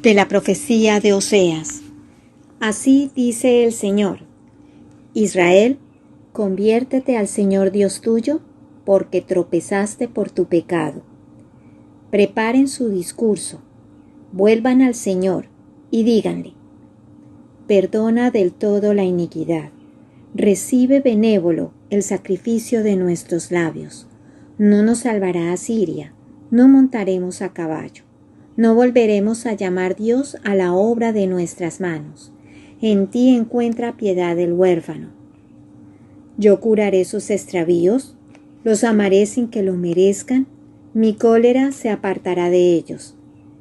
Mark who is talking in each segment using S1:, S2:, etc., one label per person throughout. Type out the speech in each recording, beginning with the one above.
S1: De la profecía de Oseas. Así dice el Señor: Israel, conviértete al Señor Dios tuyo, porque tropezaste por tu pecado. Preparen su discurso, vuelvan al Señor y díganle: perdona del todo la iniquidad, recibe benévolo el sacrificio de nuestros labios. No nos salvará Asiria, no montaremos a caballo. No volveremos a llamar Dios a la obra de nuestras manos. En ti encuentra piedad el huérfano. Yo curaré sus extravíos, los amaré sin que lo merezcan. Mi cólera se apartará de ellos.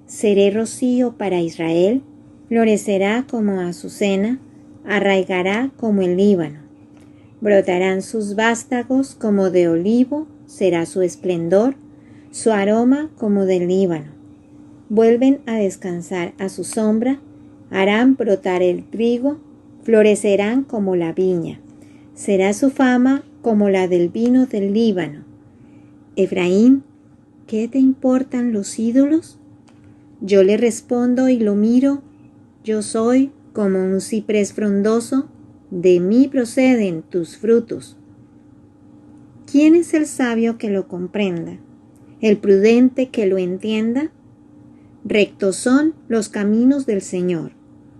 S1: Seré rocío para Israel, florecerá como azucena, arraigará como el Líbano. Brotarán sus vástagos como de olivo, será su esplendor, su aroma como del Líbano. Vuelven a descansar a su sombra, harán brotar el trigo, florecerán como la viña. Será su fama como la del vino del Líbano. Efraín, ¿qué te importan los ídolos? Yo le respondo y lo miro, yo soy como un ciprés frondoso, de mí proceden tus frutos. ¿Quién es el sabio que lo comprenda? ¿El prudente que lo entienda? Rectos son los caminos del Señor,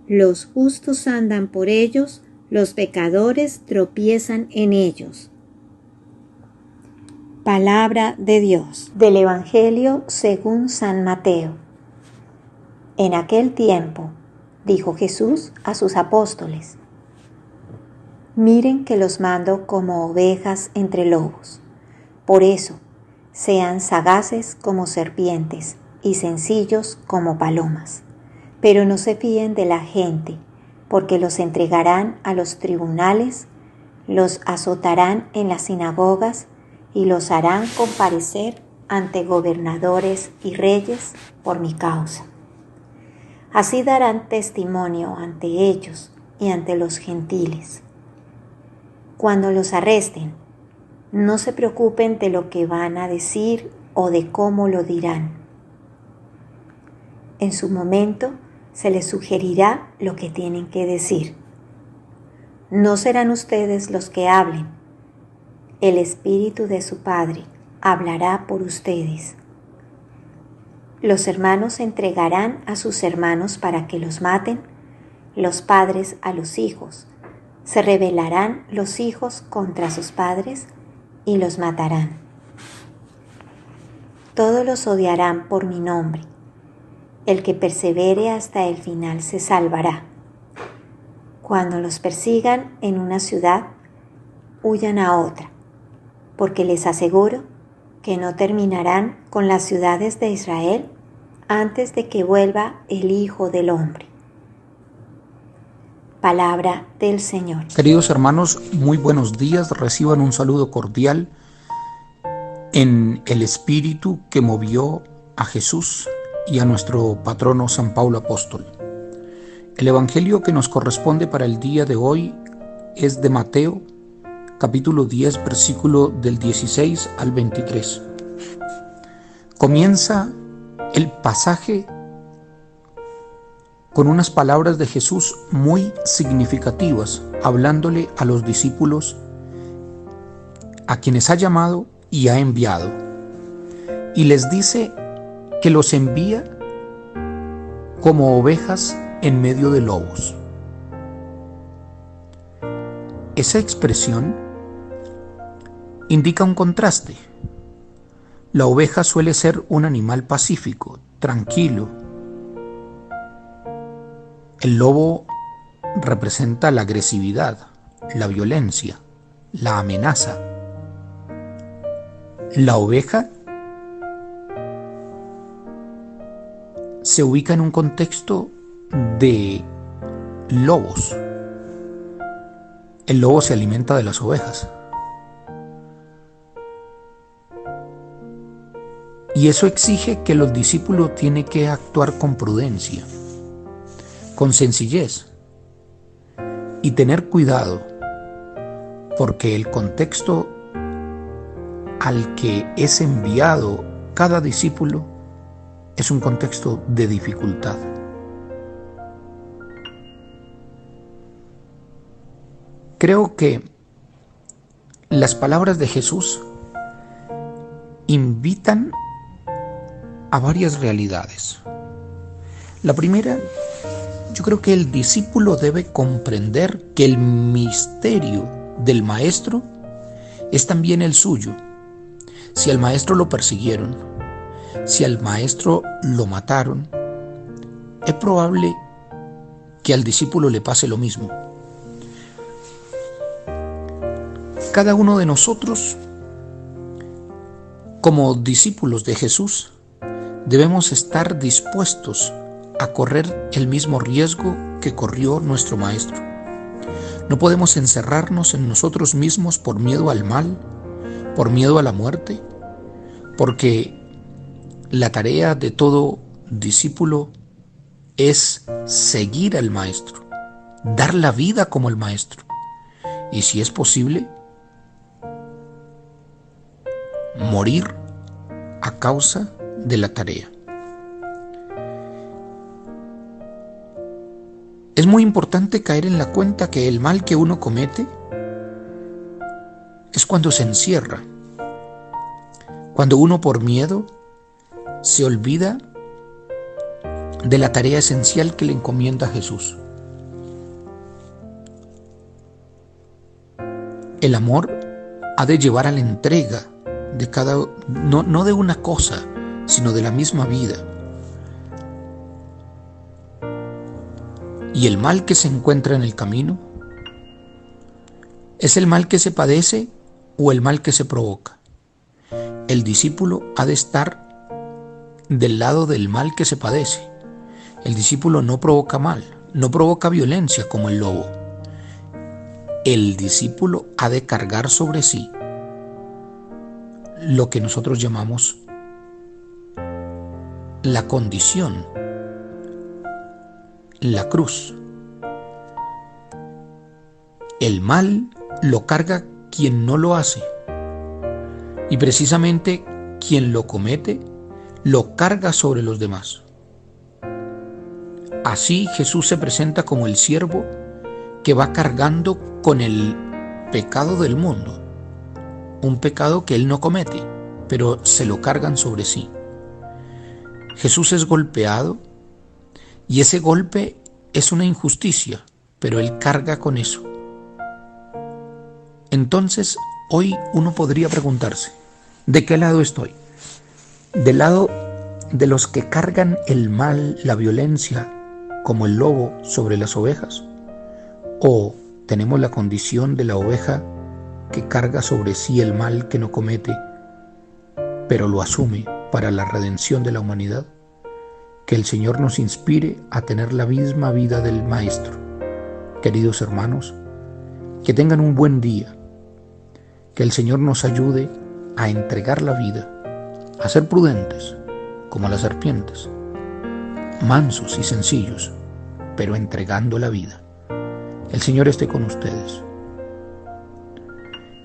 S1: los justos andan por ellos, los pecadores tropiezan en ellos. Palabra de Dios. Del Evangelio según San Mateo. En aquel tiempo, dijo Jesús a sus apóstoles: miren que los mando como ovejas entre lobos. Por eso, sean sagaces como serpientes y sencillos como palomas. Pero no se fíen de la gente, porque los entregarán a los tribunales, los azotarán en las sinagogas y los harán comparecer ante gobernadores y reyes por mi causa. Así darán testimonio ante ellos y ante los gentiles. Cuando los arresten, no se preocupen de lo que van a decir o de cómo lo dirán. En su momento se les sugerirá lo que tienen que decir. No serán ustedes los que hablen. El Espíritu de su Padre hablará por ustedes. Los hermanos entregarán a sus hermanos para que los maten, los padres a los hijos. Se rebelarán los hijos contra sus padres y los matarán. Todos los odiarán por mi nombre. El que persevere hasta el final se salvará. Cuando los persigan en una ciudad, huyan a otra, porque les aseguro que no terminarán con las ciudades de Israel antes de que vuelva el Hijo del Hombre. Palabra del Señor.
S2: Queridos hermanos, muy buenos días. Reciban un saludo cordial en el espíritu que movió a Jesús y a nuestro patrono San Pablo Apóstol. El evangelio que nos corresponde para el día de hoy es de Mateo, capítulo 10, versículo del 16 al 23. Comienza el pasaje con unas palabras de Jesús muy significativas, hablándole a los discípulos a quienes ha llamado y ha enviado. Y les dice que los envía como ovejas en medio de lobos. Esa expresión indica un contraste. La oveja suele ser un animal pacífico, tranquilo. El lobo representa la agresividad, la violencia, la amenaza. La oveja se ubica en un contexto de lobos. El lobo se alimenta de las ovejas. Y eso exige que los discípulos tienen que actuar con prudencia, con sencillez y tener cuidado, porque el contexto al que es enviado cada discípulo es un contexto de dificultad. Creo que las palabras de Jesús invitan a varias realidades. La primera, yo creo que el discípulo debe comprender que el misterio del maestro es también el suyo. Si al maestro lo persiguieron, si al maestro lo mataron, es probable que al discípulo le pase lo mismo. Cada uno de nosotros, como discípulos de Jesús, debemos estar dispuestos a correr el mismo riesgo que corrió nuestro Maestro. No podemos encerrarnos en nosotros mismos por miedo al mal, por miedo a la muerte, porque la tarea de todo discípulo es seguir al Maestro, dar la vida como el Maestro, y si es posible, morir a causa de la tarea. Es muy importante caer en la cuenta que el mal que uno comete es cuando se encierra, cuando uno por miedo se olvida de la tarea esencial que le encomienda Jesús. El amor ha de llevar a la entrega de no de una cosa, sino de la misma vida. Y el mal que se encuentra en el camino, ¿es el mal que se padece o el mal que se provoca? El discípulo ha de estar del lado del mal que se padece. El discípulo no provoca mal, no provoca violencia como el lobo. El discípulo ha de cargar sobre sí lo que nosotros llamamos la condición, la cruz. El mal lo carga quien no lo hace, y precisamente quien lo comete lo carga sobre los demás. Así Jesús se presenta como el siervo que va cargando con el pecado del mundo, un pecado que él no comete, pero se lo cargan sobre sí. Jesús es golpeado y ese golpe es una injusticia, pero él carga con eso. Entonces, hoy uno podría preguntarse, ¿de qué lado estoy? ¿Del lado de los que cargan el mal, la violencia, como el lobo sobre las ovejas? ¿O tenemos la condición de la oveja que carga sobre sí el mal que no comete, pero lo asume para la redención de la humanidad? Que el Señor nos inspire a tener la misma vida del Maestro. Queridos hermanos, que tengan un buen día. Que el Señor nos ayude a entregar la vida, a ser prudentes como las serpientes, mansos y sencillos, pero entregando la vida. El Señor esté con ustedes.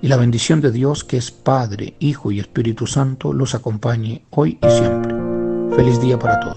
S2: Y la bendición de Dios, que es Padre, Hijo y Espíritu Santo, los acompañe hoy y siempre. Feliz día para todos.